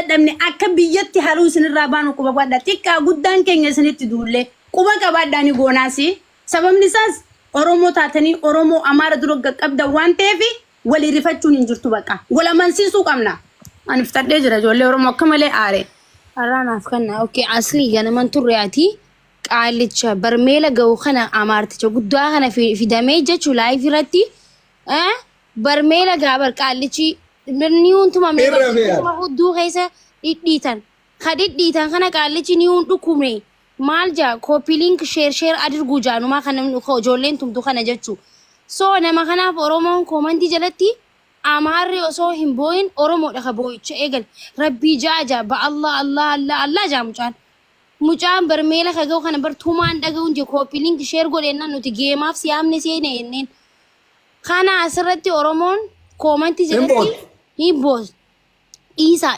damne akka biyyatti haluu sinirraa baanu quba gwadda xiqqaa guddaan keenya sinitti duulle quba qabaadhaani goonaasi sababni isaas Oromoo taatanii Oromoo Amaara dura qabda waan ta'eef walii rifachuun hin jirtu baqa wala mansiisuu qabna ani fitadhee jira ijoollee Oromoo akka malee aare aranaaf kana okay asli ganaman turreati qaalicha barmeela ga'u kana Amaarticha guddaa kana fidamee jechu live irratti barmeela gaabar qaalichi niun tuma me uddu keessa dhidhiitan khadidhiitan kana qaalichi niun dhukumne malja copy link share adirgu jaanuma kana ijoolleen tumtu kana jechu so nama kanaaf Oromoon comment jalatti Amaarri osoo hin booyin Oromoo dhaka booyicha eegal rabbi jaaja ba Allah jaamucaan mucaan barmeela kagau kana bartumaan dhaga'uun je copy link share godheenna nuti geemaaf siyaamne seene enneen kana asirratti Oromoon comment jalatti Ibos Isa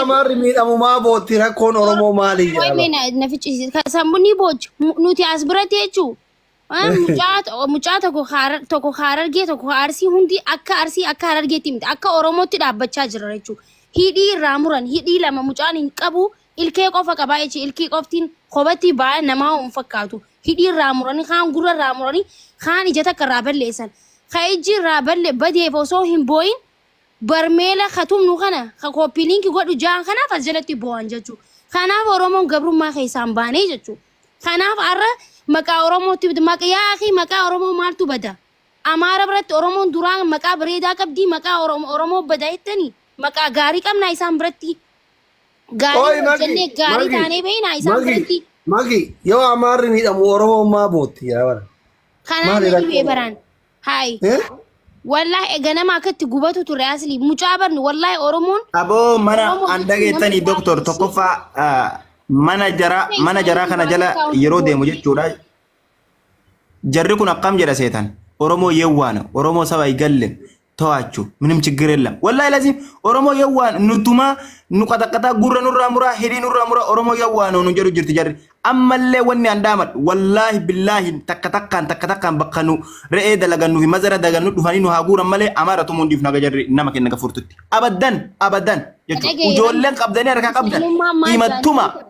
Amaarri miidhamumaa bootti rakkoon Oromoo maali jedhama. Wai mena nafichi sambuni boj nuti asbirate jechu. Mucaa tokko Harargee tokko Arsii hundi akka Harargeetti miti akka Oromootti dhaabbachaa jira jechu. Hidhii irraa muran hidhii lama mucaan hin qabu ilkee qofa qabaa jechi ilkii qoftiin qobatti baa namaa hin fakkaatu. Hidhii irraa muranii kaan gurra irraa muranii kaan ija takka irraa balleessan. Ijji irraa badeef osoo hin booyin barmeela khatumnu kana copy link godhu jaan kanaaf as jalatti bo'an jechu kanaaf Oromoon gabrummaa keessaan baanee jechu kanaaf arra maqaa Oromootti maqaa yaa akhi maqaa Oromoo maaltu bada Amaara biratti Oromoon duraan maqaa bareedaa qabdi maqaa Oromoo bada jettanii maqaa gaarii qabna isaan biratti gaarii taanee beeyna isaan biratti magi yoo Amaarri miidhamu Oromoo maa bootti yaa bara kanaaf ni beebaran hai والله أنا ما كنت جوبته تراسلي مجابر والله أورمون أبو منا عندك تاني دكتور تقفى mana jara kana jala yeroo deemu jechuudha jarri kun akkam jedha seetan Oromoo yewwaana Oromoo saba igalle to'achu ምንም ችግር የለም والله لازم Oromoo yewwaan nutuma nu qatakata gurra nurra mura hidii nurra mura Oromoo yewwaan nu jedhu jirti jarri ammallee wanni andaamat wallahi billahi takkatakkan bakkanu re'ee dalagannu fi mazara dalagannu dhufanii nu haaguuran malee Amaara tumuun diif naga jarri nama kenna ka furtutti abadan jechuudha ijoolleen qabdanii harka qabdan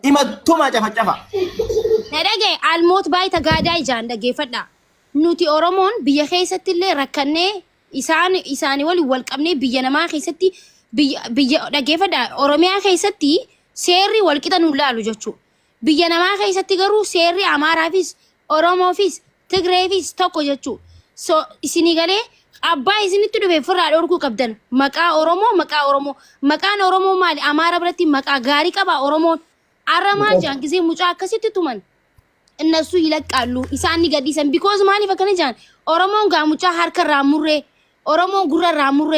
imattuma cafa nadage almoot baay'ita gaadaa ijaan dhageeffadha nuti Oromoon biyya keessatti illee rakkannee isaani wal qabnee biyya namaa keessatti biyya dhageeffadha Oromiyaa keessatti seerri wal qixa nu laalu jechuudha biyya namaa keessatti garuu seerri Amaaraafis Oromoofis Tigreefis tokko jechuudha so isinii galee abbaa isinitti dhufe firraa dhorkuu qabdan maqaa Oromoo maqaan Oromoo maali Amaara biratti maqaa gaarii qaba Oromoon arramaa jaan gisee mucaa akkasitti tuman እነሱ ይለቃሉ ኢሳኒ ገዲሰን ቢኮዝ ማሊ ፈከነ ጃን ኦሮሞን ጋሙቻ ሀርከ ራሙሬ ኦሮሞን ጉራ ራሙሬ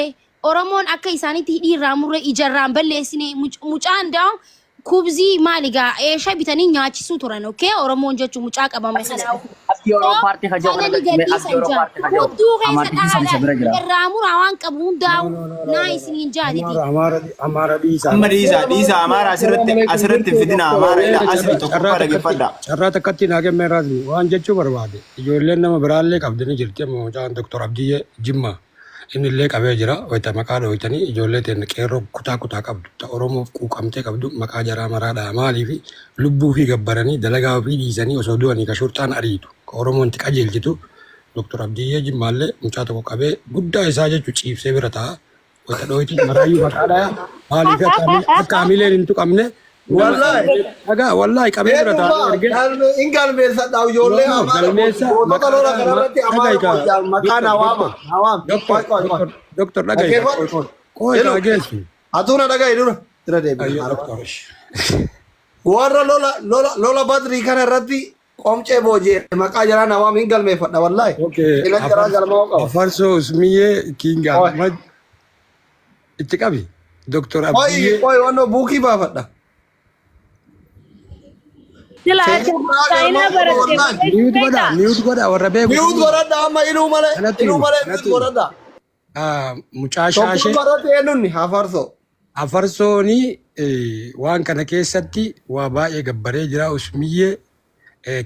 ኦሮሞን አከ ኢሳኒ ቲዲ ራሙሬ ኢጀራን በለስኔ ሙጫ እንዳው ኩብዚ ማሊጋ ኤሻ ቢተኒ ኛቺሱ ቱራን ኦኬ ኦሮሞን ጀቹ ሙጫ ቀባ መሰላው አስኪዮ ፓርቲ ከጆ አስኪዮ ፓርቲ ከጆ አማርቲ ሰን ሰብረግራ ራሙር አዋን ቀቡን ዳው ናይስ ኒንጃዲ Amaara diisa Amaara asirratti fidina Amaara ila asri tokko dhaggeeffadha carraa takkatti naage meeraasni waan jechuu barbaade ijoolleen nama biraallee qabdanii jirti mucaan Dr. Abdiyyee Jimma inni illee qabee jira wayita maqaa dhooytanii ijoollee teen qeerroo kutaa qabdu ta Oromoof quuqamtee qabdu maqaa jaraa maraadha maaliif lubbuu fi gabbaranii dalagaa fi dhiisanii osoo du'anii ka shurtaan ariitu ka Oromoon itti qajeelchitu Dr. Abdiyyee Jimmaallee mucaa tokko qabee guddaa isaa jechuu ciibsee bira ta'a wayita dhooyti maraayyuu maqaadha maaliif akka hamileen hin tuqamne wallahi qabee bira ta'a ingal meessa daw yolle galmeessa maqaloora kanarratti Amaara maqaan hawaama Doktor dhagaye koy dhageessi atuna dhagaye dura deebi warra lola badri kanarratti qomcee boojee maqaa jaraa hawaama ingal meeffadha wallahi ila jaraa galmaa qaba farso usmiyee kinga Ahmad itti qabi Dr. Abdiyyee koy wanno buukii baafadha Mute goda warra beeku mute godha amma inuu male mute godha mucaa shaashee barate eenyuuni afarsooni waan kana keessatti waa baay'ee gabbaree jira usmiyyee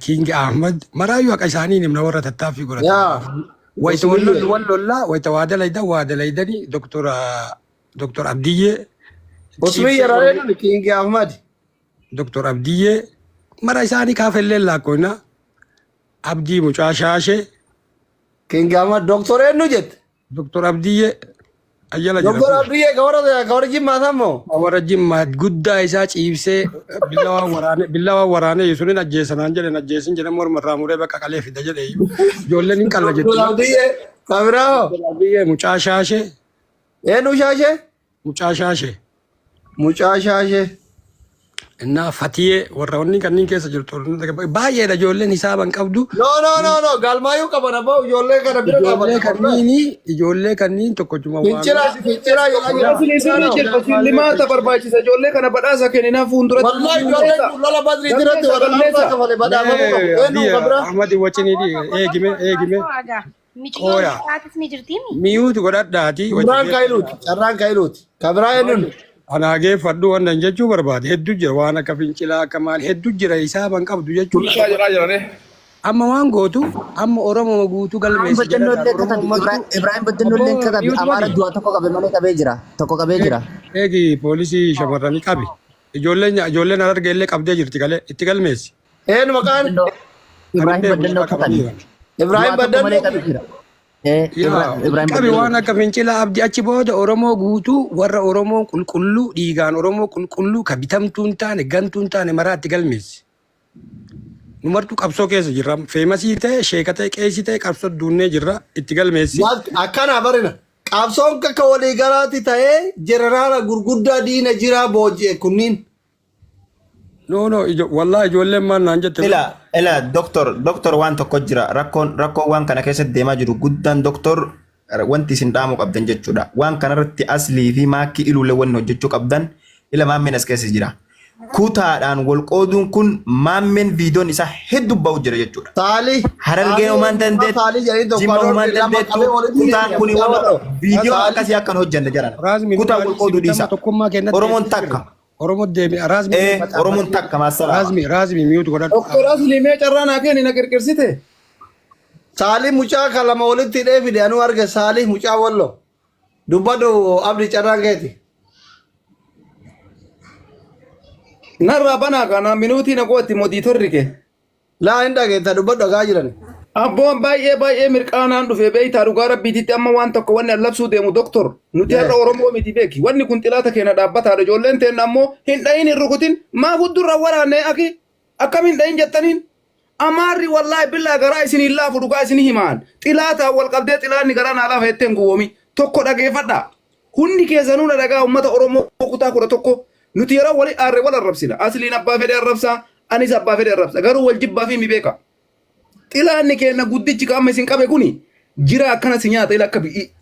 King Ahmad maraayyuu akka isaanii nimna warra tattaaffii godhatan wayita wallollaa wayita waa dalaydanii Dr. Abdiyyee Usmi yarare King Ahmad. Dr. Abdiye mara isani kafelle la koina Abdi mucashashe King Ahmad Doctor enu jet. Dr. Abdiye ayala Doctor Abdiye gawara jimma thammo. awara jimma gudda isa ciibse billawa warane yusunin ajjesanan jele najjesin jele mor maramure baka kale fida jele jollen in kala jettu. Doctor Abdiye Kabira. Dr. Abdiye mucashashe Enu shashe? mucashashe እና ፈቲዬ ወራውኒ ከኒን ከሰ ጅርቶ ባየ ዳጆለን ሂሳባን ቀብዱ No galmayu qabana ba ijolle kana bira qabana ijolle kanniin tokkochuma fincira limaata barbaachisa ijoollee kana badhaasa kennina fuuldura wallahi ijolle lola badri diratti wala lamsa kafale badama enu qabra ahmad wachini di eegime Koya. Ni jirtimi. miyuuti godhadhaati carraan kailut kabra enun anaagee fadhu wannan jechuu barbaade hedduu jira waan akka fincilaa akka maal hedduu jira hisaaban qabdu jechuu amma waan gootu amma oromoo guutuu galmeessi Ibrahim Badinullee katabe Amaara du'a tokko qabee jira. Eegi poolisii shamarranii qabi ijoolleen arga illee qabdee jirti galee itti galmeessi. en maqaan Ibrahim Badinullee katabe. Ibrahim Badinullee Qabi waan akka fincilaa abdii achi booda oromoo guutuu warra oromoo qulqulluu dhiigaan oromoo qulqulluu ka bitamtuun taane gantuun taane maraatti galmeessi. Numartuu qabsoo keessa jirra feemasii ta'e sheeka ta'e qeesii ta'e qabsoo duunnee jirra itti galmeessi. akkana barina qabsoon akka walii galaatti ta'ee jeneraala gurguddaa diina jira booji'e kunniin. No wallahi ijoolleen maal naan jette. Ila doktor waan tokko jira rakkoon waan kana keessatti deemaa jiru guddaan doktor wanti isin dhaamu qabdan jechuudha. Waan kanarratti aslii fi maakkii iluulee wanni hojjechuu qabdan ila maammeen as keessa jira. Kutaadhaan wal qooduun kun maammeen viidiyoon isaa hedduu ba'u jira jechuudha. Saalii Harargee uumaan dandeettu jimma uumaan dandeettu kutaan kun viidiyoo akkasii akkan hojjanne jiran. Kutaan wal qooduu dhiisa. Oromoon takka. Oromoo deemi Oromoon takka maasala. Raazmi miyuutu godhadhu. Doktor Asli mee carraan haa kenni na qirqirsite. Saalii mucaa kalama walitti hidhee fide anuu arge Saalii mucaa wallo dubbadhu abdi carraan keeti. Narraa banaa kana minuutii na gootti modiitorri kee. Laa hin dhageetta dubbadhu dhagaa jiran. Abboon baay'ee mirqaanaan dhufe beeytaa dhugaa rabbiititti amma waan tokko wanni allabsuu deemu doktor nuti har'a Oromoo miti beeki wanni kun xilaata keenya dhaabbataadha ijoolleen teenna ammoo hin dhayin hin rukutin maa fuuldurra waraannee aki akkamiin dhayin jettaniin amaarri wallaahi billaa garaa isinii laafu dhugaa isinii himaan xilaataa wal qabdee xilaanni garaa naa laafa jetteen gowwoomi tokko dhageeffadha hundi keessanuu dhagaa uummata Oromoo kutaa 11 nuti yeroo wali aarree wal arrabsina asliin abbaa fedhe arrabsa anis abbaa fedhe arrabsa garuu wal jibbaa fi mi beeka. Xilaanni keenya guddichi qaama isin qabe kuni jira akkana si nyaata ila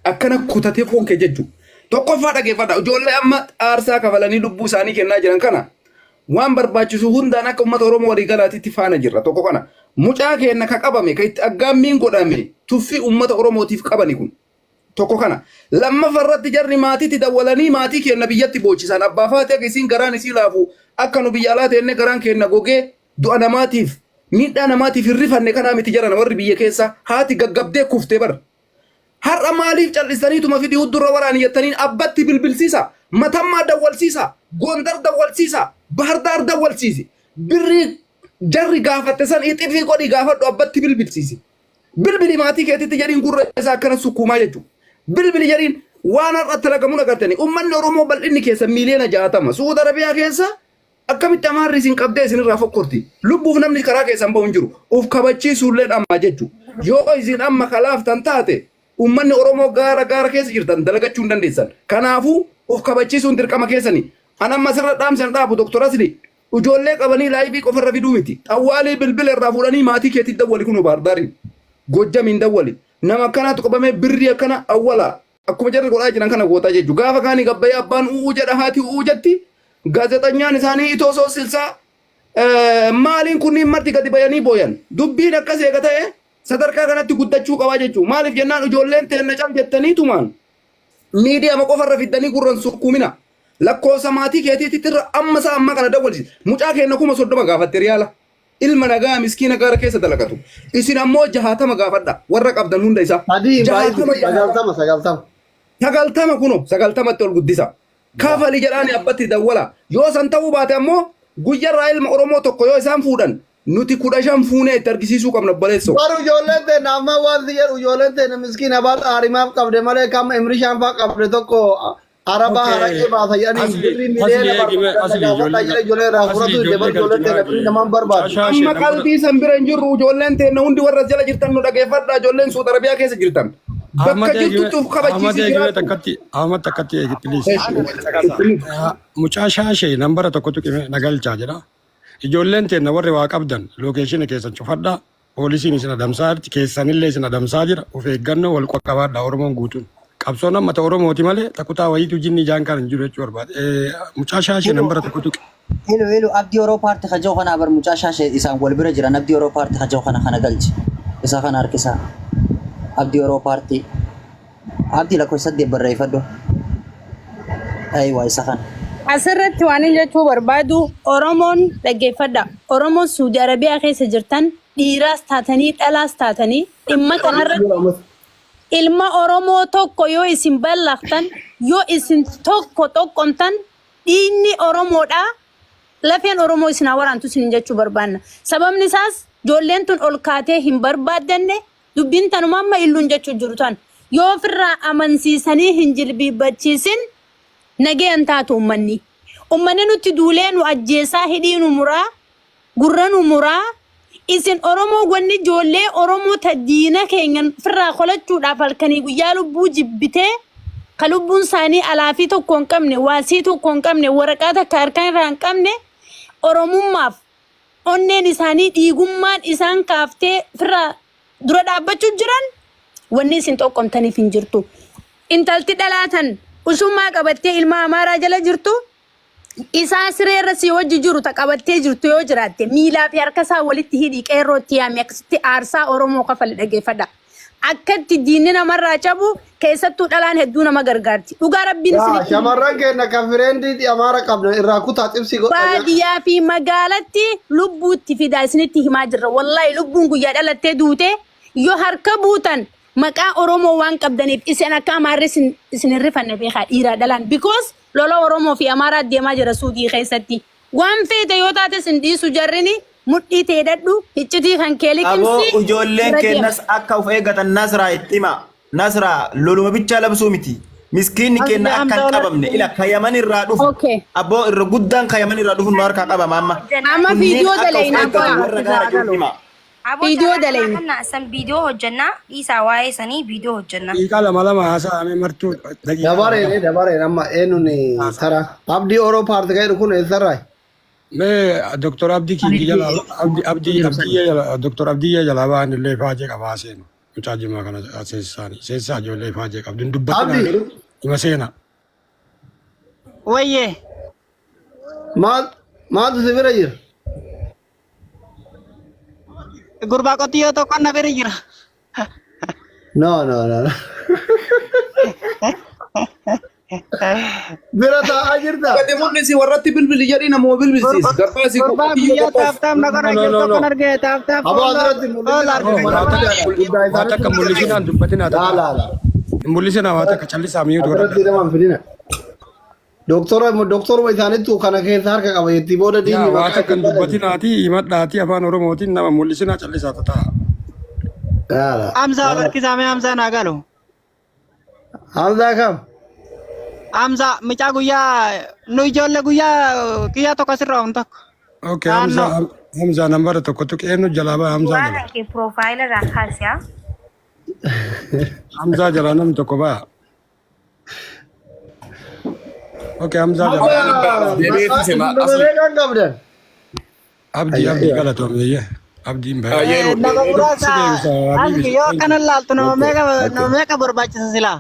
akkana kutatee foon kee jechuudha. Tokkoffaa dhageeffadha ijoollee amma aarsaa kafalanii lubbuu isaanii kennaa jiran kana waan barbaachisu hundaan akka uummata Oromoo walii galaatiitti faana jirra tokko kana mucaa keenya ka qabame ka itti aggaammiin godhame tuffii uummata Oromootiif qabani kun tokko kana lammaffarratti jarri maatiitti dawwalanii maatii keenya biyyatti boochisan abbaa faatee akka isiin garaan isii laafu akka nu biyya alaa teenne garaan keenya gogee du'a namaatiif miidhaa namaatiif hirrifanne kanaa miti jaran warri biyya keessa haati gaggabdee kuftee bar har'a maaliif callisaniituma fidii huddurra waraani jettaniin abbatti bilbilsiisa matammaa dawwalsiisa gondar dawwalsiisa bahardaar dawwalsiisi birrii jarri gaafatte san ixifii godhii gaafadhu abbatti bilbilsiisi bilbili maatii keetitti jedhiin gurra isaa akkana sukkuumaa jechuudha bilbili jedhiin waan har'atti ragamuun agartanii ummanni Oromoo bal'inni keessa miiliyoona 60 Suud Arabiyaa keessa akkamitti amaarri isin qabdee isinirraa fokkorti lubbuuf namni karaa keessan bahu hin jiru uf kabachiisuullee amma jechuudha yoo isin amma kalaaftan taate ummanni Oromoo gaara keessa jirtan dalagachuu hin dandeessan kanaafuu uf kabachiisuun dirqama keessanii an amma sirra dhaamsan dhaabu Dr. Asli ijoollee qabanii laayivii qofarra fiduu miti xawwaalii bilbila irraa fuudhanii maatii keetii dawwali kun baardaariin gojjamiin dawwali nama akkanaatu qabamee birrii akkana awwala akkuma jarri godhaa jiran kana gootaa jechuudha gaafa kaanii gabbayee abbaan u'uu jedha haati u'uu jetti gaazexanyaan isaanii itoo silsaa maaliin kunniin marti gadi bayanii booyan dubbiin akkas eega ta'e sadarkaa kanatti guddachuu qabaa jechuudha maaliif jennaan ijoolleen teenna cal jettaniitumaan miidiyaa qofarra fiddanii gurran sukkuumina lakkoofsa maatii keetiitti irra amma kana dawwalisi mucaa keenya 30 gaafatte riyaala ilma nagaa miskiina gaara keessa dalagatu isin ammoo 60 gaafadha warra qabdan hunda isaa 90 kuno 90tti ol guddisa kafali jedhaani abbatti dawwala yoo san ta'uu baate ammoo guyyarraa ilma Oromoo tokko yoo isaan fuudhan nuti 15 fuunee itti argisiisuu qabna baleesso. Baru ijoolleen teenya amma waan jedhu ijoolleen teenya miskiina baal aarimaaf qabde malee kam imri shaanfaa qabde tokko araba haraqee baasa jedhanii birrii miidhee ijoollee irraa fudhatu dabar ijoolleen teenya birrii namaan barbaadu. Amma qalbii san bira hin jirru ijoolleen teenya hundi warra jala jirtan nu dhageeffadha ijoolleen Suud Arabiyaa keessa jirtan. Bakka jirtuuf kabachiisi jiraatu. Ahmad takkatti eegi please. Mucaa shaashee nambara tokkotu qime nagalchaa jedha. Ijoolleen teenya warri waa qabdan lookeeshina keessan cufadha. Poolisiin isin adamsaa jirti keessanillee isin adamsaa jira. Of eeggannoo wal qaqqabaadha Oromoon guutuun. Qabsoon amma Oromooti malee takutaa wayiitu jinni jaan kan hin jiru jechuu barbaade. Mucaa shaashee nambara tokkotu qime. Hello abdii Yeroo paartii kajoo kana bar mucaa shaashee isaan wal bira jiran abdii Yeroo paartii kajoo kana galchi. Isa kana harkisa. Abdii Yeroo paartii. Abdii lakkoofsa saddeet barreeffadhu. Ayiwa isa kana. Asirratti waan jechuu barbaadu Oromoon dhaggeeffadha. Oromoon Suudi Arabiyaa keessa jirtan dhiiraas taatanii dhalaas taatanii dhimma kanarratti ilma Oromoo tokko yoo isin ballaqtan yoo isin tokko tokkomtan dhiinni Oromoodha lafeen Oromoo isin waraantu isin jechuu barbaanna. Sababni isaas ijoolleen tun ol kaatee hin barbaaddanne dubbiin tanuma amma illuun jechuu jiru tan yoo ofirraa amansiisanii hin jilbiibbachiisin nageen taatu ummanni nuti duulee nu ajjeesaa hidhii nu muraa gurra nu muraa isin Oromoo wanni ijoollee Oromoo diina keenya firraa qolachuudhaaf halkanii guyyaa lubbuu jibbitee ka lubbuun isaanii alaafii tokko hin qabne waasii tokko hin qabne waraqaa takka harkaan irraa hin qabne Oromummaaf onneen isaanii dhiigummaan isaan kaaftee firraa dura dhaabbachuu jiran wanni isin tokkomtaniif hin jirtu. Intalti dhalaatan usummaa qabattee ilma Amaaraa jala jirtu isaa sireerra si wajji jiru ta qabattee jirtu yoo jiraatte miilaa fi harka isaa walitti hidhii qeerrootti yaame akkasitti aarsaa Oromoo kafale dhaggeeffadha. Akkatti diinni namarraa cabu keessattuu dhalaan hedduu nama gargaarti. Dhugaa rabbiin isinitti. Shamarran keenya kan fireendii Amaara qabna irraa kutaa xibsi godha. Baadiyyaa fi magaalatti lubbuutti fidaa isinitti himaa jirra. Wallaahi lubbuun guyyaa dhalattee duute yoo harka buutan maqaa Oromoo waan qabdaniif isin akka Amaarri isin hirrifanne beekaa dhiiraa dhalaan because lola Oromoo fi Amaaraa deemaa jira Suudii keessatti waan feete yoo taate sin dhiisu jarrini mudhii ta'e dadhu iccitii kan keelii kimsi. Aboo ijoolleen keenyas akka of eeggatan Nasraa itti hima. Nasraa loluma bichaa labsuu miti. Miskiinni keenya akka hin qabamne ila kayaman irraa dhufu. Aboo irra guddaan kayaman irraa dhufu nu harkaa qabama amma. Amma viidiyoo dalaynaa. Video dalayna. San video hojjanna isa waa'ee sanii video hojjanna. Lama haasa'ame martuu. Dabareen amma eenyuun tara. Abdii Yeroo paartii kan kun eessarraa? Mee Dr. Abdii Kingi jala Dr. Abdii jala ba'an illee faajee qabaa seenu. Mucaa jimaa kana seessaa ijoollee faajee qabdu. Dubbatina ima seena. Wayyee. Maaltu si bira jira? Gurbaa qotiyyoo tokko na bira jira. No. Bira taa'aa jirta. Gadi mul'isi warratti bilbili jedhii namoo bilbilsiis. Garbaasi Gurbaa biyya taaftaaf na kana jiru tokko argee taaftaaf. Aboo asirratti mul'isi. Waa takka mul'isinaan dubbatinaa ta'a. Mul'isinaa waa takka callisaa miyyuu Warratti namaan fidina. Doktoruma isaaniitu kana keessa harka qaba jetti booda diinni waa takka dubbatinaati himadhaati afaan Oromootiin nama mul'isinaa callisaa ta'a. Hamzaa harkisaamee Hamzaa naa galu. Hamzaa kam? Hamzaa mucaa guyyaa nu ijoollee guyyaa kiyyaa tokko asirraa on tokko. Okay, Hamzaa nambara tokko tuqeenyu jalaa baa Hamzaa jala. Waan kee profaayila irraa kaasiyaa. Hamzaa jala namni tokko baa. Okay, Hamzaa jala. Abdii galatoomee abdiin baay'ee. Nama muraasa yoo akkana laaltu nama meeqa barbaachisa silaa.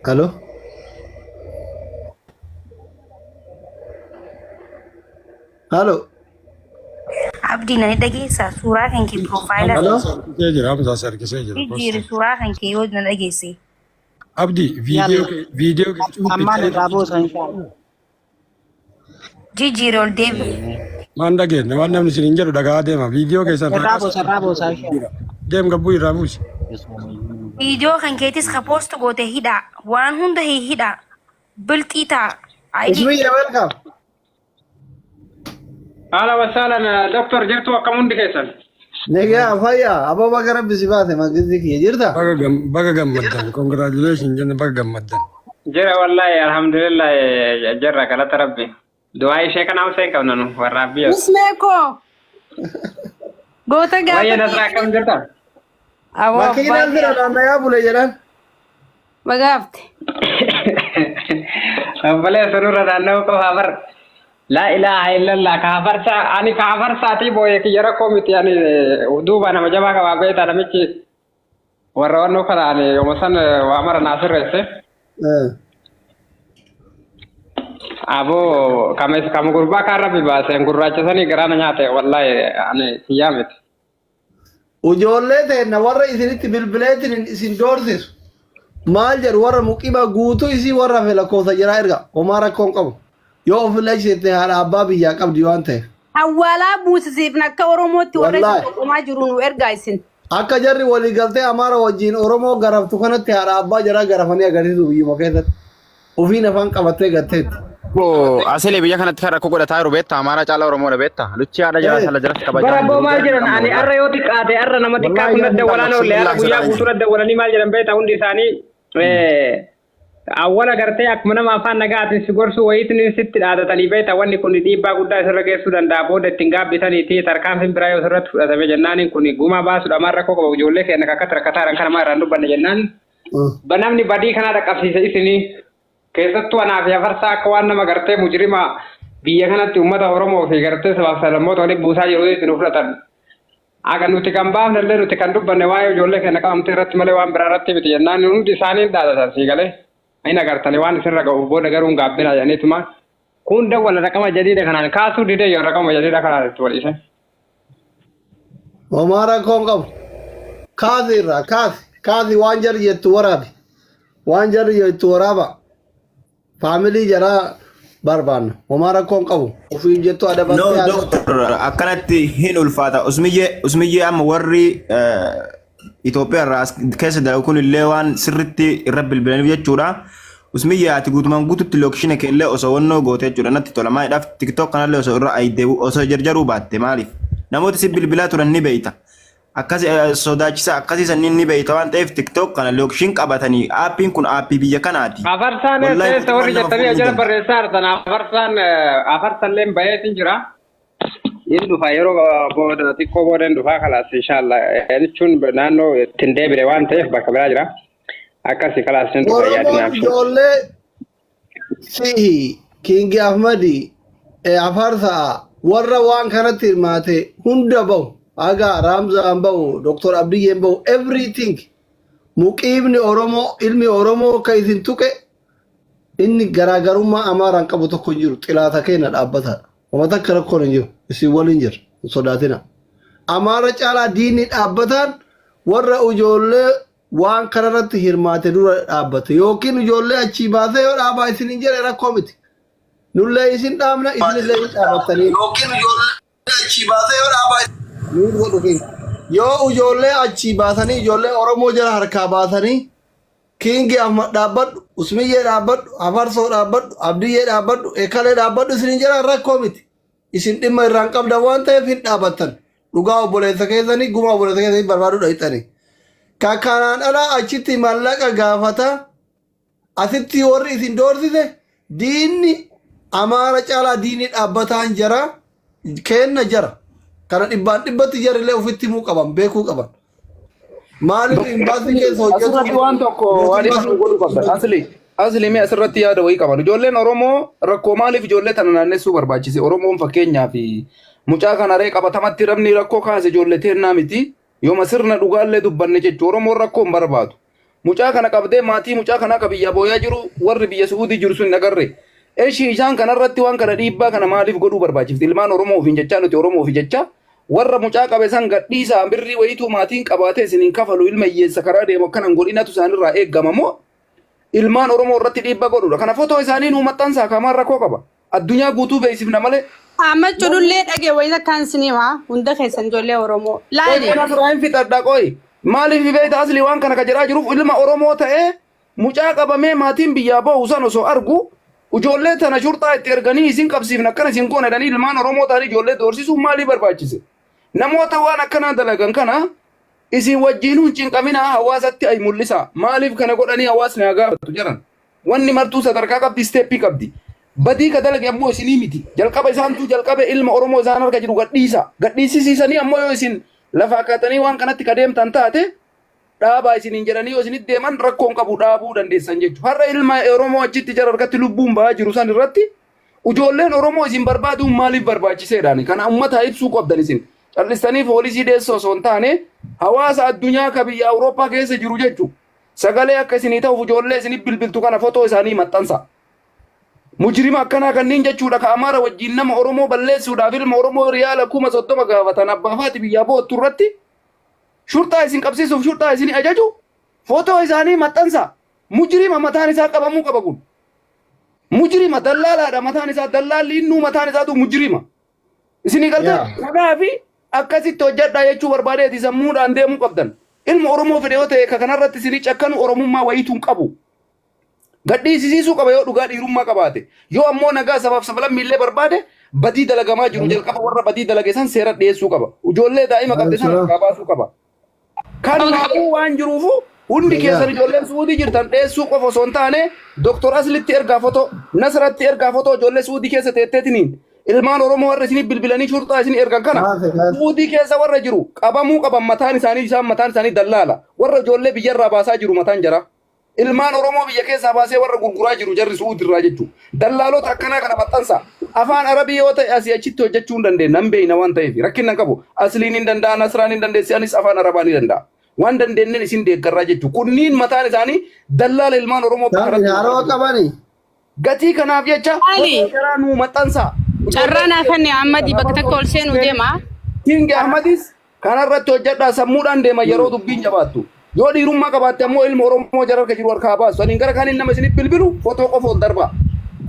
Halo. Halo. Abdii nani dhageessaa suuraa kan kee profaayila Halo. Jira Hamzaa sarkisee jira. jijjiiri suuraa kan kee yoo na dhageesse. Abdii viidiyoo Ammaan irraa buusa inshaAllah. Jijjiiri ol deebi. maan dhageenne waan namni isin hin jedhu dhagaa deema viidiyoo keessan Irraa buusa inshaAllah. deem gabbuu irraa buusi. Video kan keetis ka post goote hidha. Waan hunda hidha. Bilxii ta'a. Usmiyya welcome. Ahlan wa sahlan Dr. jirtu akkam hundi keessan. Nega fayya abo bagara bisibate magizi ki jirta. Baga gammaddan. Congratulations jenna baga gammaddan. Jira wallahi alhamdulillah jarra galata rabbi. Du'aa ishee kana hussein qabna nu warra abbiya. Usmeko. Goota gaafa. Wayya nasra akkam jirta? Makiinaan jira naanna'aa bule jedhan. Bagaafte. Abbalee sunurra naanna'uu qofa bar. La ilaha illallah kaafarsa ani kaafarsaati booye kiyyara komiti ani duuba nama jabaa qabaa beeta namichi warra wannoo kana ani yomosan waamara naasirreesse. Abo kamu gurbaa kaan rabbi baase gurraachisanii garaana nyaate wallahi ani siyyaa miti. Ijoollee teenna warra isinitti bilbileetiin isin doorsisu. Maal jedhu warra muqima guutuu isii warra fe lakkoofsa jira erga homaa rakkoon qabu. Yoo ofillee isheetti haadha abbaa biyyaa qabdi waan ta'eef. Awwaalaa buusisiifna akka Oromootti warra isin qomaa jiru nu ergaa isin. Akka jarri walii galtee Amaara wajjin Oromoo garaftu kanatti haadha abbaa jaraa garafanii agarsiisu biyyuma keessatti. Ofiin afaan qabattee gatteetti. Asili biyya kanatti kan rakkoo godhataa jiru beektaa Amaaraa caalaa Oromoodha beektaa luchi haadha jira sala jiras kabajaa. Barabboo maal jedhan ani arra yoo xiqqaate arra nama xiqqaa kun daddawalaan oolle arra guyyaa guutuu daddawalanii maal jedhan beektaa hundi isaanii awwala gartee akkuma nama afaan nagaatiin si gorsu wayiitiin sitti dhaadatanii beektaa wanni kun dhiibbaa guddaa isirra geessuu danda'a booda ittiin gaabbisaniiti tarkaanfiin biraa yoo sirratti fudhatame jennaaniin kun gumaa baasuudha maan rakkoo qaba ijoollee keenya akka rakkataadhaan kana maa irraan dubbanne jennaan namni badii kanaa dhaqqabsiise isinii keessattuu anaa fi afarsaa akka waan nama gartee mujrima biyya kanatti uummata Oromoo fi gartee sabaaf sablammoota waliin buusaa jiru isin fudhatan. Akka nuti kan baafne illee nuti kan dubbanne waa'ee ijoollee keenya qabamte irratti malee waan biraa irratti miti jennaan hundi isaanii dhaadatan sii galee. Aina agartanii waan isinirra ga'u booda garuu hin gaabbina jedhaniituma kun dawwala raqama jadiidha kanaan kaasuu didee yoo raqama jadiidha kanaan itti wal'iise. Homaa rakkoon qabu. Kaasi irraa kaasi waan jarri jettu waraabi. Waan jarri jettu waraaba. Faamilii jaraa barbaanna. Homaa rakkoon qabu. Ofiif jettu adabattee. No doctor akkanatti hin ulfaata. Usmiyyee amma warri Itoophiyaa irraa keessa dalagu kun illee waan sirriitti irra bilbilaniif jechuudha. Usmiyyee ati guutumaan guututti lookishina keellee osoo wannoo goote jechuudha natti tola. Maayidhaaf tiktok kanallee osoo irra ayideebu osoo jarjaruu baatte maaliif? Namooti si bilbilaa turan ni beeyta. Akkasi sodaachisa akkasii sanniin ni beeyta waan ta'eef tiktok kana lookishin qabatanii aappiin kun aappii biyya kanaati. Afarsaan keessa warri jettanii ajala barreessaa artan afarsallee bayeetiin jira. Inni dhufa yeroo booda xiqqoo booda inni dhufaa kalaas inshallah jechuun naannoo ittiin deebire waan ta'eef bakka biraa jira. Akkasi kalaas inni dhufa yaadinaaf. Ijoollee Sihi Kingi Ahmadi Afarsaa warra waan kanatti hirmaate hunda bahu aga Ramzaan bahu Dr. Abdiyyeen bahu everything muqiibni Oromoo ilmi Oromoo ka isin tuqe inni garaagarummaa Amaaraan qabu tokko hin jiru xilaata keenya dhaabbataadha. Wamata akka rakkoon hin jiru isin waliin jira hin sodaatina. Amaara caalaa diinni dhaabbataan warra ijoollee waan kanarratti hirmaate dura dhaabbate yookiin ijoollee achii baasee yoo dhaabaa isin hin jedhe rakkoo miti. Nullee isin dhaabna isinillee hin dhaabattanii. Yookiin ijoollee achii baasee yoo dhaabaa yoo ijoollee achii baasanii ijoollee Oromoo jala harkaa baasanii Kingi Ahmad dhaabbadhu, Usmiyyee dhaabbadhu, Afarsoo dhaabbadhu, Abdiyyee dhaabbadhu, Ekalee dhaabbadhu isin hin jedhan rakkoo miti. Isin dhimma irraan qabda waan ta'eef hin dhaabbattan. Dhugaa obboleessa keessanii gumaa obboleessa keessanii barbaaduu dhaqxanii. Kakkanaan alaa achitti mallaqa gaafata asitti warri isin doorsise diinni Amaara caalaa diinni dhaabbataan jara kenna jara. Kana dhibbaan dhibbatti jarillee ofitti himuu qaban beekuu qaban. Maaliif imbaasii keessa hojjetu waan tokko waan isin godhu qabda. Asli mee asirratti yaada wayii qaban. Ijoolleen Oromoo rakkoo maaliif ijoollee tana naannessuu barbaachise? Oromoon fakkeenyaa fi mucaa kana ree qabatamatti rabni rakkoo kaase ijoollee teennaa miti. Yooma sirna dhugaallee dubbanne jechuun Oromoon rakkoo hin barbaadu. Mucaa kana qabdee maatii mucaa kanaa ka biyya booyaa jiru warri biyya Suudii jiru sun hin agarre. Eeshi isaan kanarratti waan kana dhiibbaa kana maaliif godhuu barbaachifti? Ilmaan Oromoo ofiin jechaa nuti Oromoo ofii jecha warra mucaa qabe san gadhiisaa birrii wayituu maatiin qabaatee isiniin kafalu ilma hiyyeessa karaa deemu akkanan godhinatu isaanirraa eeggama moo ilmaan Oromoo irratti dhiibbaa godhudha. Kana footoo isaanii nuu maxxansaa kaamaan rakkoo qaba. Addunyaa guutuu beeksifna malee. Amma cudullee dhagee wayita kan sinima hunda keessan ijoollee Oromoo. Laali. Kana suraan fixadha qoy. maaliif beeyta asli waan kana ka jedhaa jiruuf ilma Oromoo ta'ee mucaa qabamee maatiin biyyaa ba'u san osoo argu ijoollee tana shurxaa itti erganii isin qabsiifna akkana isin goone jedhanii ilmaan Oromoo ta'anii ijoollee doorsisuun maaliif barbaachise? Namoota waan akkanaa dalagan kana isin wajjiinuu hin cinqaminaa hawaasatti ay mul'isa. Maaliif kana godhanii hawaasni haa gaafatu jedhan. Wanni martuu sadarkaa qabdi isteeppii qabdi. Badii ka dalage ammoo isinii miti. Jalqaba isaantu jalqabe ilma Oromoo isaan harka jiru gadhiisa. Gadhiisisiisanii ammoo yoo isin lafa akkaatanii waan kanatti ka deemtan taate dhaabaa isiniin jedhanii yoo isinitti deeman rakkoon qabu dhaabuu dandeessan jechuudha. Har'a ilma Oromoo achitti jara harkatti lubbuun bahaa jiru san irratti ijoolleen Oromoo isin barbaaduun maaliif barbaachiseedhaan kana ummata ibsuu qabdan isin. Callisanii poolisii deessoo osoo hin taane hawaasa addunyaa ka biyya Awurooppaa keessa jiru jechuudha. Sagalee akka isinii ta'uuf ijoollee isinii bilbiltu kana fotoo isaanii maxxansa. Mujrima akkanaa kanneen jechuudha ka Amaara wajjin nama Oromoo balleessuudhaaf ilma Oromoo riyaala 30,000 gaafatan abbaa faati biyyaa boottu irratti shurxaa isin qabsiisuuf shurxaa isin ajaju fotoo isaanii maxxansa. Mujrima mataan isaa qabamuu qaba kun. Mujrima dallaalaadha mataan isaa dallaalli innuu mataan isaatu mujrima. Isinii galtaa kanaafi akkasitti hojjedhaa jechuu barbaadeeti sammuudhaan deemuu qabdan. Ilma Oromoo fedhe yoo ta'e kanarratti isinii cakkanu Oromummaa wayiituun qabu. Gadhiisisuu qaba yoo dhugaa dhiirummaa qabaate. Yoo ammoo nagaa sabaaf sablammillee barbaade badii dalagamaa jiru jalqaba warra badii dalage san seera dhiyeessuu qaba. Ijoollee daa'ima qabde san harkaa baasuu qaba. Kanaafuu waan jiruufu hundi keessan ijoolleen suudii jirtan dhiyeessuu qofa osoo hin taane Dr. Aslitti ergaa fotoo Nasratti ergaa fotoo ijoollee suudii keessa teetteetiniin ilmaan Oromoo warra isinii bilbilanii shurxaa isinii ergan kana suudii keessa warra jiru qabamuu qaban mataan isaanii dallaala warra ijoollee biyyarraa baasaa jiru mataan jara ilmaan Oromoo biyya keessaa baasee warra gurguraa jiru jarri suudirraa jechuudha dallaalota akkanaa kana maxxansa afaan Arabii yoo ta'e asii achitti hojjechuu hin dandeenye nan beeyna waan ta'eef rakkinna qabu asliin hin danda'a Nasraan hin dandeessi anis afaan Arabaa ni danda'a waan dandeenyeen isin deeggarraa jechuudha kunniin mataan isaanii dallaala ilmaan Oromoo qabanii gatii kanaaf jecha garaa nuu maxxansa. Carraan afaan Ahmadi bakka tokko ol seenuu deema. King Ahmadis kanarratti hojjedhaa sammuudhaan deema yeroo dubbiin jabaattu. Yoo dhiirummaa qabaatte ammoo ilma Oromoo jara harka jiru harkaa baasu. Saniin gara kaaniin nama isinif bilbilu fotoo qofa ol darba.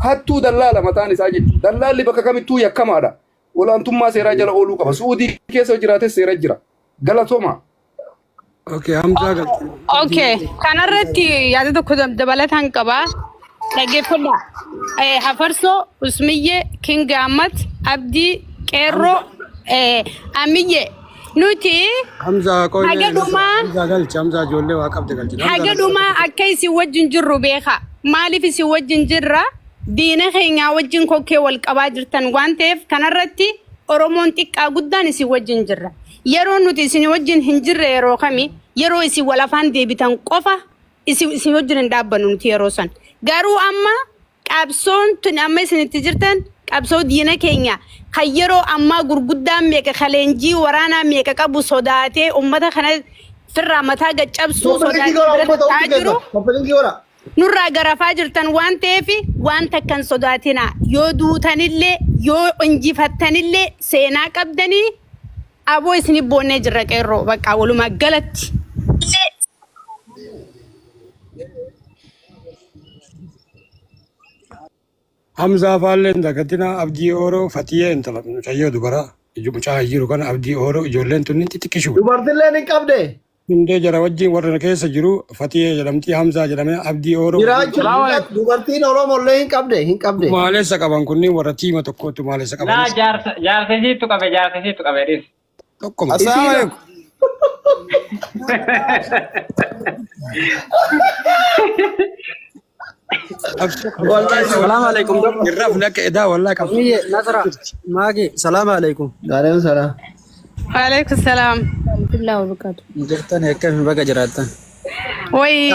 Hattuu dallaala mataan isaa jechuudha. Dallaalli bakka kamittuu yakkamaadha. Olaantummaa seeraa jala ooluu qaba. Suudii keessa jiraates seera jira. Galatooma. Okay, Hamza gal. Okay, kanarratti yaada tokko dabalataan qabaa. Dhaggeeffadha. Hafarsoo, Usmiyyee, King Ahmad, Abdii, Qeerroo, Amiyyee. Nuti Hamza qoyne Hagadumaa Hamza galchi Hamza ijoollee waa qabde galchi. Hagadumaa akka isin wajjin jirru beeka. Maaliif isin wajjin jirra? Diina keenya wajjin kokkee wal qabaa jirtan waan ta'eef kanarratti Oromoon xiqqaa guddaan isin wajjin jirra. Yeroo nuti isin wajjin hin jirre yeroo kami yeroo isin wal afaan deebitan qofa isin wajjin hin dhaabbannu nuti yeroo san. Garuu amma qabsoon tun amma isinitti jirtan qabsoo diina keenya kan yeroo ammaa gurguddaan meeqa kaleenjii waraanaa meeqa qabu sodaatee ummata kana firraa mataa gaccabsuu sodaatee jiru nurraa garafaa jirtan waan ta'eef waan takkan sodaatina yoo duutanillee yoo injifattanillee seenaa qabdanii aboo isinii boonnee jirra qeerroo bakka walumaa galatti. Hamza faalleen dagatina Abdii Oro Fatiyee intala mucayyoo dubara mucaa jiru kana Abdii Oro ijoolleen tunni xixiqqishu. Dubartilleen hin qabde. Hundee jara wajjin warra keessa jiru Fatiyee jedhamti Hamza jedhamee Abdii Oro. Dubartiin Oromollee hin qabde. Maalessa qaban kunniin warra tiima tokkotu maalessa qaban. Laa jaarsisiitu qabe dhis. Tokkuma. السلام عليكم الرف لك إدا والله كم نصرة ماجي السلام عليكم عليكم السلام وعليكم السلام ورحمة الله وبركاته. جرتني كيف بقى جراتن وي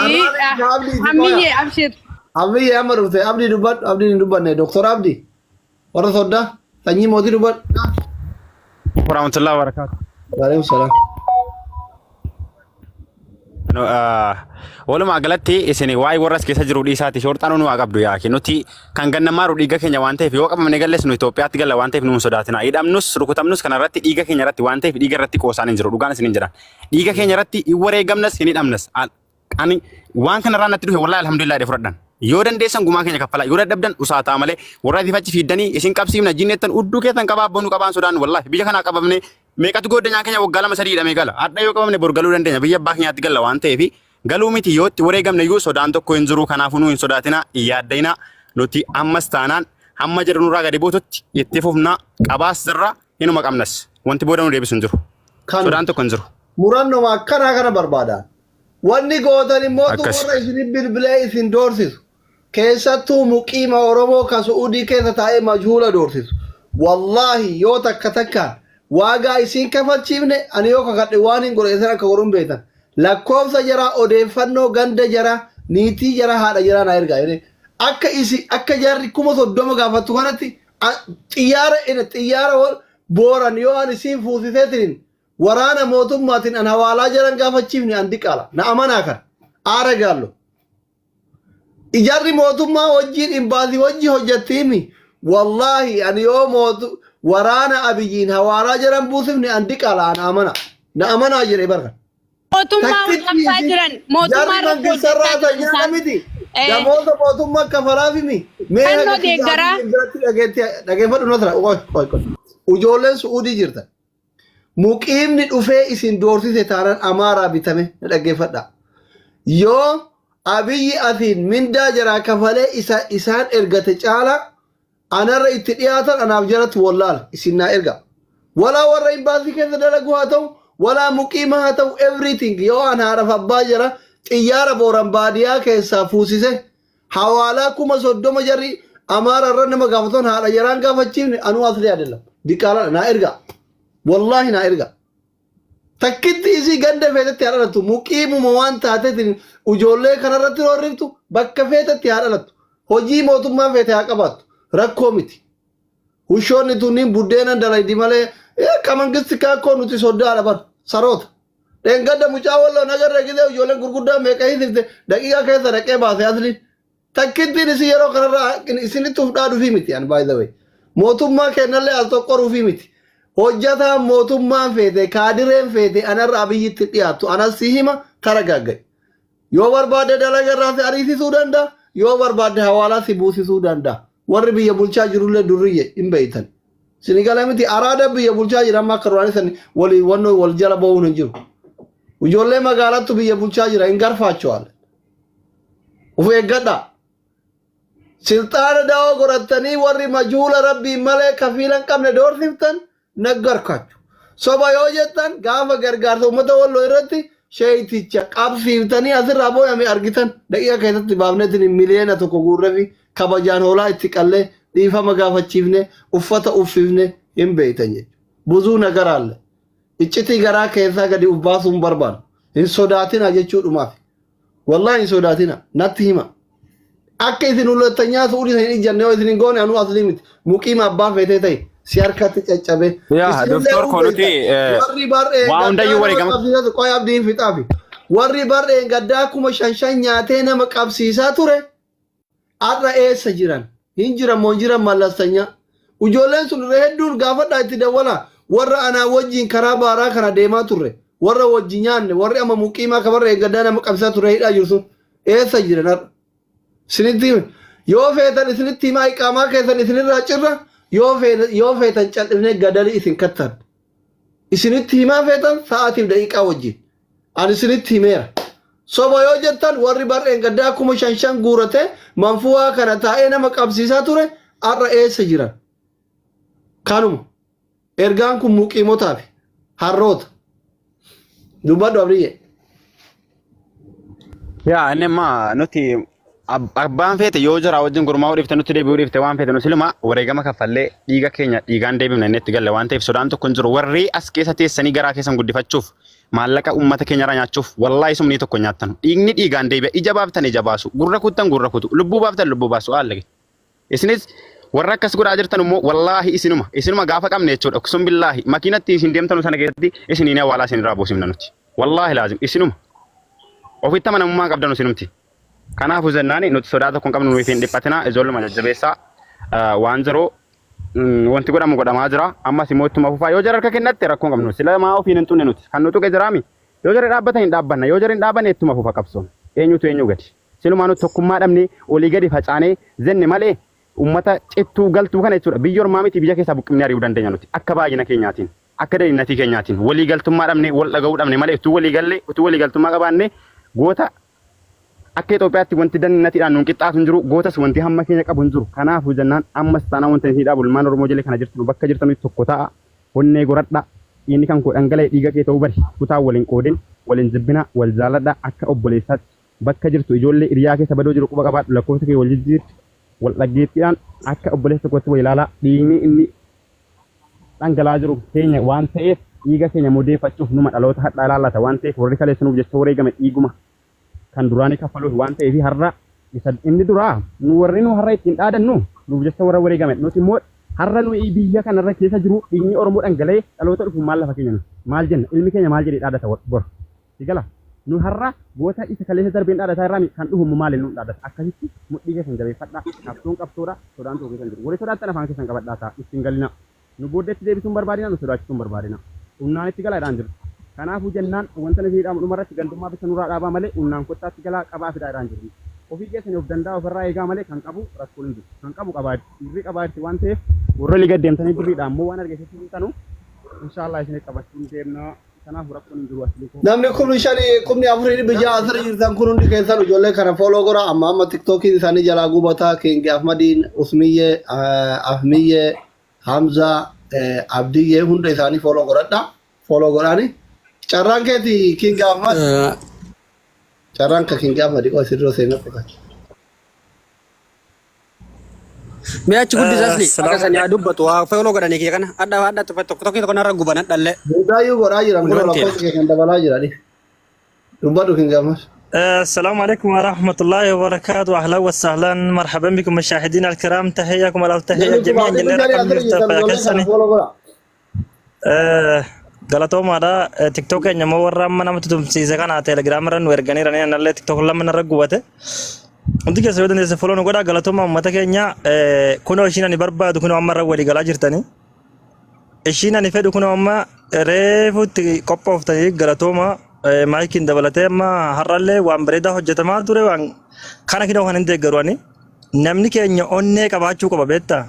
عمية أبشر عمي أمر وتي عبدي دبر نه دكتور عبدي ورا صدا تاني مودي دبر ورحمة الله وبركاته. وعليكم السلام. Walumaa galatti isin waa'ee warras keessa jiru dhiisaati shorxaan nu qabdu yaakiin nuti kan gannamaa dhiiga keenya waan ta'eef yoo qabamne galles nu Itoophiyaatti galla waan ta'eef nu sodaatina hidhamnus rukutamnus kanarratti dhiiga keenya irratti waan ta'eef dhiiga irratti qoosaan hin jiru dhugaan isin hin jiran dhiiga keenya irratti wareegamnas hin hidhamnas ani waan kanarraa natti dhufe wallahi alhamdulillah fudhadhan yoo dandeessan gumaa keenya kaffala yoo dadhabdan usaataa malee warra ifachi fiiddanii isin qabsiifna jinneettan udduu keessan qabaabboonu qabaan sodaan wallahi biyya kanaa qabamne meeqatu goddanyaa keenya waggaa lama sadii hidhamee gala hadha yoo qabamne bor galuu dandeenya biyya abbaa keenyaatti galla waan ta'eef galuu miti yoo itti wareegamne iyyuu sodaan tokko hin jiru kanaafuu nu hin sodaatina yaaddayna nuti ammas taanaan hamma jedhu nurraa gadi buututti itti fufnaa qabaas irraa hinuma qabnas wanti booda nu deebisu hin jiru sodaan tokko hin jiru. Murannoo akkanaa kana barbaadaan wanni gootan immoo warra isin bilbilee isin doorsisu keessattuu muqiima Oromoo kan Suudii keessa taa'ee majhuula doorsisu wallaahi yoo takka takkaan waagaa isin kafalchiifne ani yoo kakadhe waan hin godheessan akka godhuun beektan lakkoofsa jaraa odeeffannoo ganda jaraa niitii jaraa haadha jaraa na ergaa akka isi akka jarri 30 gaafattu kanatti xiyyaara booran yoo ani isin fuusiseetiin waraana mootummaatiin an hawaalaa jaran gaafachiifne an diqaala na amanaa kan aara gaallo ijarri mootummaa wajjiin imbaasii wajji hojjattiimi wallaahi ani yoo waraana abiyyiin hawaalaa jaran buusifne an diqaala an amana na amanaa jedhe barra mootummaa hojjattaa jiran mootummaa rakkootaa jiran miti namoota mootummaa kafalaafimi kannoo deeggaraa dhageeffadhu nasra ijoolleen Suudii jirtan muqiimni dhufee isin doorsise taanaan amaaraa bitame na dhaggeeffadha yoo abiyyi atiin mindaa jaraa kafalee isaan ergate caala anarra itti dhiyaatan anaaf jaratti wallaala isin naa erga walaa warra imbaasii keessa dalagu haa ta'u walaa muqiima haa ta'u everything yoo an haadhaaf abbaa jara xiyyaara booran baadiyaa keessaa fuusise hawaalaa 30 jarri amaara irra nama gaafatan haadha jaraan gaafachiifne anuu aslee adeella diqaala naa erga wallahi na erga takkitti isi ganda feetetti haadhalatu muqiimuma waan taateetiin ijoollee kanarratti horriftu bakka feetetti haadhalatu hojii mootummaa feete haa qabaattu rakkoo miti hushoonni tunniin buddeenan dalaydi malee akka mangisti kaakkoo nuti soddaadha bar saroota dheengadda mucaa walloo nagarra gisee ijoolleen gurguddaa meeqa hiisifte daqiiqaa keessa dhaqee baase asliin takkittiin isi yeroo kanarra isinitti ufdhaa dhufii miti an by the way mootummaa kennallee as tokkoruufii miti hojjataan mootummaan feete kaadireen feete anarra abiyyitti dhiyaattu anas si hima taragaaggai yoo barbaadde dalagarraa si ariisisuu danda'a yoo barbaadde hawaalaa si buusisuu danda'a warri biyya bulchaa jirullee durriyye hin beeytan sinigala miti araada biyya bulchaa jira amma akka duraanii san walii wannoo wal jala ba'uun hin jiru ijoollee magaalattu biyya bulchaa jira hin garfaachuwaale uf eeggadha silxaana da'oo godhattanii warri majhuula rabbiin malee kafiilan qabne doorsiftan naggarkachu soba yoo jettan gaafa gargaarsa uummata walloo irratti sheeyticha qabsiiftanii asirraa booyame argitan daqiiqa keessatti baafneetiin miliyoona tokko guurreefi kabajaan hoolaa itti qallee dhiifama gaafachiifne uffata uffifne hin beeytan jechuudha. Buzuu nagaraalle iccitii garaa keessaa gadi ufbaasuun barbaadu hin sodaatina jechuudhumaaf wallahi hin sodaatina natti hima akka isin ulottanyaa Suudii hin ijjanne yoo isin hin goone anuu asli miti muqiima abbaa feetee ta'e si harkatti caccabe doktor konuti waa hundayyuu wareegama qoy abdiin fixaafi warri barreen gaddaa 5,000 nyaatee nama qabsiisaa ture arra eessa jiran hin jiran moo jiran mallastanyaa ijoolleen sun hedduun gaafadhaa itti dawwala warra anaa wajjiin karaa baaraa kana deemaa turre warra wajji nyaanne warri amma muqiimaa kabarree gaddaa nama qabsiisaa ture hidhaa jiru sun eessa jiran arra isinitti yoo feetan isinitti himaa iqaamaa keessan isinirraa cirra yoo feetan cal'ifnee gadali isin kattan isinitti himaa feetan sa'aatiif daqiiqaa wajjin ani isinitti himeera soba yoo jettan warri barreen gaddaa 5,000 guurate manfuwaa kana taa'ee nama qabsiisaa ture arra eessa jiran kanuma ergaan kun muqiimotaaf harroota dubbadhu abdiyye yaa inni amma nuti abbaan feete yoo jira wajjin gurmaa udhifte nutti deebi'uu dhifte waan feete nuti lima wareegama kaffallee dhiiga keenya dhiigaan deebifna inni itti galle waan ta'eef sodaan tokko hin jiru warri as keessa teessanii garaa keessan guddifachuuf maallaqa uummata keenya irraa nyaachuuf wallaahi sumni tokko nyaattan dhiigni dhiigaan deebi'a ija baaftan ija baasu gurra kuttan gurra kutu lubbuu baaftan lubbuu baasu haallage isinis warra akkas godhaa jirtan immoo wallaahi isinuma gaafa qabne jechuudha sun billaahi makiinatti isin deemtanu sana keessatti isiniin hawaalaa isinirraa buusifna nuti wallaahi laazim isinuma ofitti amanamummaa qabdanu isinumti. Kanaafuu jennaani nuti sodaa tokko hin qabnu nuyi hin dhiphatina ijoolluma jajjabeessaa waan jiruu wanti godhamu godhamaa jira ammas immoo ittuma fufaa yoo jara harka kennatte rakkoo hin qabnu sila maa ofiin hin xunne nuti kan nu tuqe jiraami yoo jara dhaabbatan hin dhaabbanna yoo jara hin dhaabbanne ittuma fufa qabsoon eenyutu eenyu gadi silumaa nuti tokkummaa dhabne olii gadi facaanee jenne malee ummata cittuu galtuu kana jechuudha biyya ormaa miti biyya keessaa buqqifnee ari'uu dandeenya nuti akka baay'ina keenyaatiin akka dheerinnatii keenyaatiin walii galtummaa dhabne wal dhaga'uu dhabne malee utuu walii galtummaa qabaanne goota akka Itoophiyaatti wanti dannatiidhaan nuun qixxaatu hin jiru gootas wanti hamma keenya qabu hin jiru kanaafuu jennaan ammas taanaa wanta isin dhaabu ilmaan Oromoo jala kana jirtu bakka jirtanitti tokko ta'a onnee goradha inni kan koo dhangala'ee dhiiga kee ta'uu bari kutaa waliin qoodin waliin jibbina wal jaaladha akka obboleessaatti bakka jirtu ijoollee hiriyaa keessa badoo jiru quba qabaadhu lakkoofsa kee wal jijjiirti wal dhaggeettiidhaan akka obboleessa tokkotti wal ilaalaa dhiigni inni dhangala'aa jiru keenya waan ta'eef dhiiga keenya modeeffachuuf numa dhaloota hadhaa ilaallata waan ta'eef warri kaleessanuuf jecha wareegame dhiiguma kan duraanii kaffaluuf waan ta'eef har'a isa inni duraa nu warri nu har'a ittiin dhaadannu nuuf jecha warra wareegame nuti immoo har'a nu biyya kanarra keessa jiru dhiigni Oromoo dhangala'ee dhaloota dhufu maal lafa keenya maal jenna ilmi keenya maal jedhee dhaadata bor sigala nu har'a goota isa kaleessa darbeen dhaadata irraa kan dhufu maal nu dhaadata akkasitti mudhii keessan jabeeffadha qabsoon qabsoodha sodaan tokko keessan jiru warri sodaattan afaan keessan qabadhaa ta'a ittiin galina nu booddeetti deebisuun barbaadina nu sodaachisuun barbaadina humnaan itti galaadhaan jiru kanaafuu jennaan wanta nuti hidhamu dhumarratti gandummaa bisa nurraa dhaabaa malee humnaan kottaatti galaa qabaa fidaadhaan jiru ofii keessan of danda'a ofirraa eegaa malee kan qabu rakkoo hin jiru kan qabu qabaatti qabaatti waan ta'eef warra liga deemtanii birriidhaan immoo waan argeessisu tanu inshaallah isin qabachuun deemnaa kanaafuu rakkoon hin jiru asli namni kumni afurii biyya asirra jirtan kun hundi keessan ijoollee kana fooloo godha amma tiktookiin isaanii jalaa gubataa Kingi Ahmadiin Usmiyyee Ahmiyyee Hamza Abdiyyee hunda isaanii fooloo godhaani carraan keeti Kingi Ahmad carraan ka Kingi Ahmad ko sirroo seenaa qofaati Miyachi guddis asli akka sanii dubbatu waa fooloo godhanii kee kana adda tokko narra guban dhalle Mudaayyuu godhaa jiran kun lakkoofsa kee kan dabalaa jirani dubbadhu Kingi Ahmad السلام عليكم ورحمة الله وبركاته أهلا وسهلا مرحبا بكم مشاهدينا الكرام تحياكم الله تحية جميعا غلطوا مرة تيك توك إنما ورا منا متوم سيزكان على تليجرام رن ويرجعني رني أنا لا تيك توك لما نرجوته أنتي كسر بدن يسافرون نقوله غلطوا ما متى كأنيا كنا إشينا نبربا دكنا أمر ولي غلا جرتني إشينا نفيد دكنا أمر ريفوت كوب تاني غلطوا ما maayikiin dabalatee amma har'allee waan bareedaa hojjetamaa ture waan kana kidoo kan hin deeggaruani namni keenya onnee qabaachuu qaba beektaa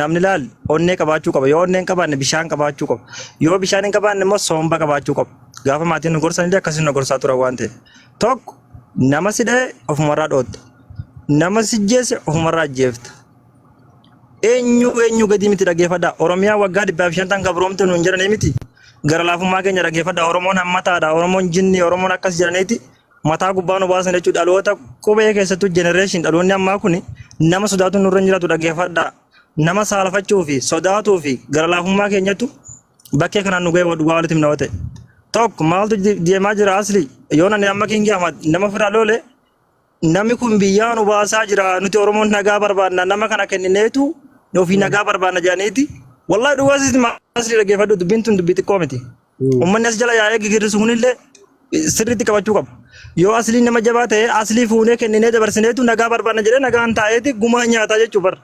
namni laal onnee qabaachuu qaba yoo onnee hin qabaanne bishaan qabaachuu qaba yoo bishaan hin qabaanne immoo somba qabaachuu qaba gaafa maatiin nu gorsanillee akkasiin nu gorsaa tura waan ta'eef tokko nama si dha'e ofumarraa dhoodda nama si jeesse ofumarraa ajjeefta eenyu gadi miti dhaggeeffadhaa Oromiyaa waggaa 250 gabroomte nuun jedhanii miti gara laafummaa keenya dhaggeeffadha Oromoon hammataadha Oromoon jinni Oromoon akkas jedhaniiti mataa gubbaa nu baasan jechuudha dhaloota qubee keessattuu generation dhaloonni ammaa kun nama sodaatu nurra jiraatu dhaggeeffadha nama saalafachuu fi sodaatuu fi gara laafummaa keenyattu bakkee kanaan nu ga'e dhugaa walitti himna ta'e tokko maaltu deemaa jira asli yoo namni amma Kingi Ahmad nama fira loole namni kun biyyaa nu baasaa jira nuti Oromoon nagaa barbaadna nama kana kennineetu ofii nagaa barbaadna jedhaniiti والله دواسي ما أصلي لقي فدو بنتون دبيت كومتي ومن الناس جلا يا إيجي كرسون اللي سرتي كبتشو كم يو أصلي نما جباته أصلي فونه كنينه دبرسنه تو نجا بربان جري نجا أنت أيتي غما نياتا جي چوبر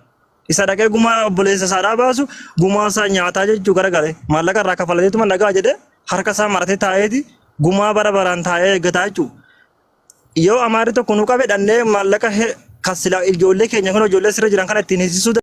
إسا دكه غما بوليس سارا باسو غما سا نياتا جي چوكر كاره مالك راكا فلده تو من نجا جده هركا سا مرته تايتي غما برباران تايه گتاچو يو أماره تو كنوكا بدنه مالك كسلا الجولة كي نحن جولة سر جران كنا تينيسي سودا